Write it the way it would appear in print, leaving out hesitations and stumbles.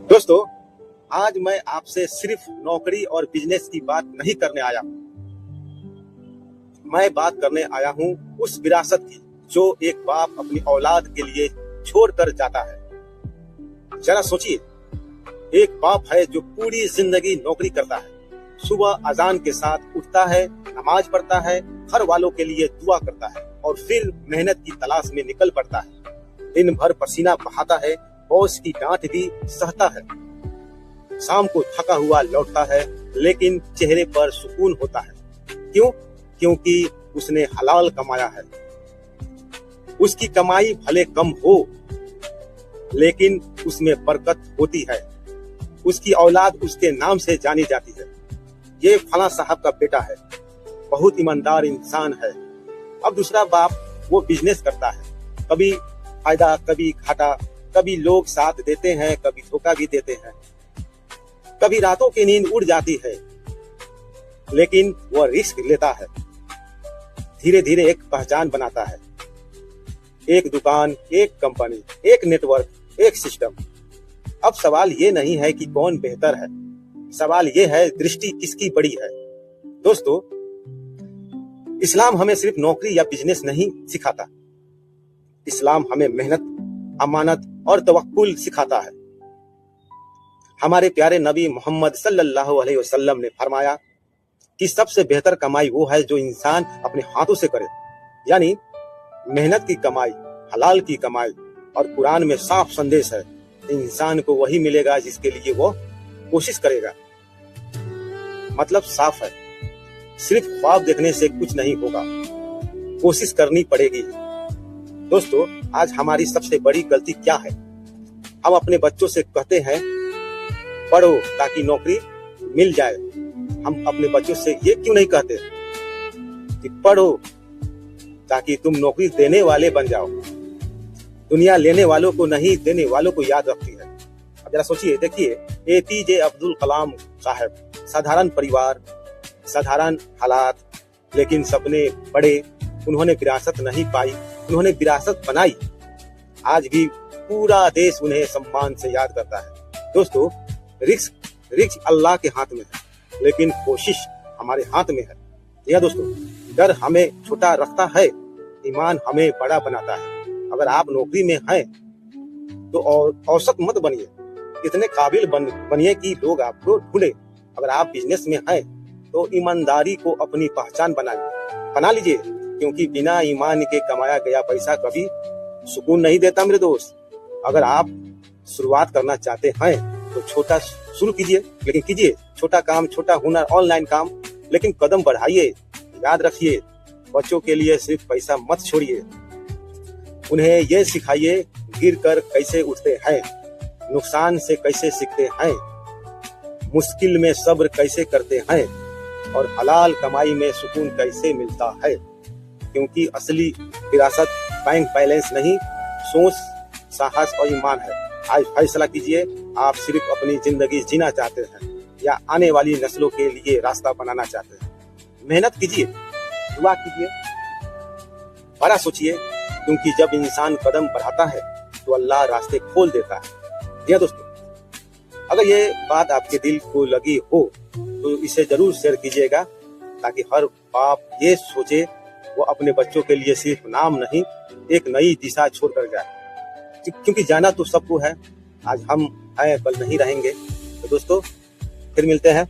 दोस्तों, आज मैं आपसे सिर्फ नौकरी और बिजनेस की बात नहीं करने आया। मैं बात करने आया हूँ उस विरासत की जो एक बाप अपनी औलाद के लिए छोड़कर जाता है। जरा सोचिए, एक बाप है जो पूरी जिंदगी नौकरी करता है, सुबह अजान के साथ उठता है, नमाज पढ़ता है, घर वालों के लिए दुआ करता है और फिर मेहनत की तलाश में निकल पड़ता है। दिन भर पसीना बहाता है, बॉस की डांट भी सहता है, शाम को थका हुआ लौटता है, लेकिन चेहरे पर सुकून होता है। क्यों? क्योंकि उसने हलाल कमाया है। उसकी कमाई भले कम हो, लेकिन उसमें बरकत होती है। उसकी औलाद उसके नाम से जानी जाती है। ये फला साहब का बेटा है, बहुत ईमानदार इंसान है। अब दूसरा बाप वो बिजनेस करता है, कभी फायदा कभी घाटा, कभी लोग साथ देते हैं, कभी धोखा भी देते हैं, कभी रातों की नींद उड़ जाती है, लेकिन वह रिस्क लेता है। धीरे धीरे एक पहचान बनाता है, एक दुकान, एक कंपनी, एक नेटवर्क, एक सिस्टम। अब सवाल ये नहीं है कि कौन बेहतर है, सवाल ये है दृष्टि किसकी बड़ी है। दोस्तों, इस्लाम हमें सिर्फ नौकरी या बिजनेस नहीं सिखाता। इस्लाम हमें मेहनत, अमानत और तवक्कुल सिखाता है। हमारे प्यारे नबी मोहम्मद सल्लल्लाहु अलैहि वसल्लम ने फरमाया कि सबसे बेहतर कमाई वो है जो इंसान अपने हाथों से करे, यानी मेहनत की कमाई, हलाल की कमाई। और कुरान में साफ संदेश है, इंसान को वही मिलेगा जिसके लिए वो कोशिश करेगा। मतलब साफ है, सिर्फ ख्वाब देखने से कुछ नहीं होगा, कोशिश करनी पड़ेगी। दोस्तों, आज हमारी सबसे बड़ी गलती क्या है? हम अपने बच्चों से कहते हैं पढ़ो ताकि नौकरी मिल जाए। हम अपने बच्चों से ये क्यों नहीं कहते कि पढ़ो ताकि तुम नौकरी देने वाले बन जाओ? दुनिया लेने वालों को नहीं, देने वालों को याद रखती है। अब जरा सोचिए, देखिए, APJ अब्दुल कलाम साहब, साधारण परिवार, साधारण हालात, लेकिन सपने बड़े। उन्होंने विरासत नहीं पाई, उन्होंने विरासत बनाई। आज भी पूरा देश उन्हें सम्मान से याद करता है। दोस्तों, रिस्क अल्लाह के हाथ में है, लेकिन कोशिश हमारे हाथ में है। यह दोस्तों, डर हमें छोटा रखता है, ईमान हमें बड़ा बनाता है। अगर आप नौकरी में हैं तो औसत मत बनिए, इतने काबिल बनिए कि लोग आपको ढूंढे। अगर आप बिजनेस में हैं तो ईमानदारी को अपनी पहचान बना लीजिए, क्योंकि बिना ईमान के कमाया गया पैसा कभी सुकून नहीं देता मेरे दोस्त। अगर आप शुरुआत करना चाहते हैं तो छोटा शुरू कीजिए, लेकिन कीजिए छोटा काम, छोटा हुनर, ऑनलाइन काम, लेकिन कदम बढ़ाइए। याद रखिए, बच्चों के लिए सिर्फ पैसा मत छोड़िए, उन्हें ये सिखाइए गिर कर कैसे उठते हैं, नुकसान से कैसे सीखते हैं, मुश्किल में सब्र कैसे करते हैं और हलाल कमाई में सुकून कैसे मिलता है। क्योंकि असली विरासत बैंक बैलेंस नहीं, सोच, साहस और ईमान है। आज फैसला कीजिए, आप सिर्फ अपनी जिंदगी जीना चाहते हैं या आने वाली नस्लों के लिए रास्ता बनाना चाहते हैं। मेहनत कीजिए, दुआ कीजिए, बड़ा सोचिए, क्योंकि जब इंसान कदम बढ़ाता है तो अल्लाह रास्ते खोल देता है। यह दोस्तों, अगर ये बात आपके दिल को लगी हो तो इसे जरूर शेयर कीजिएगा, ताकि हर बाप ये सोचे वो अपने बच्चों के लिए सिर्फ नाम नहीं, एक नई दिशा छोड़कर जाए। क्योंकि जाना तो सबको है, आज हम हैं कल नहीं रहेंगे। तो दोस्तों, फिर मिलते हैं।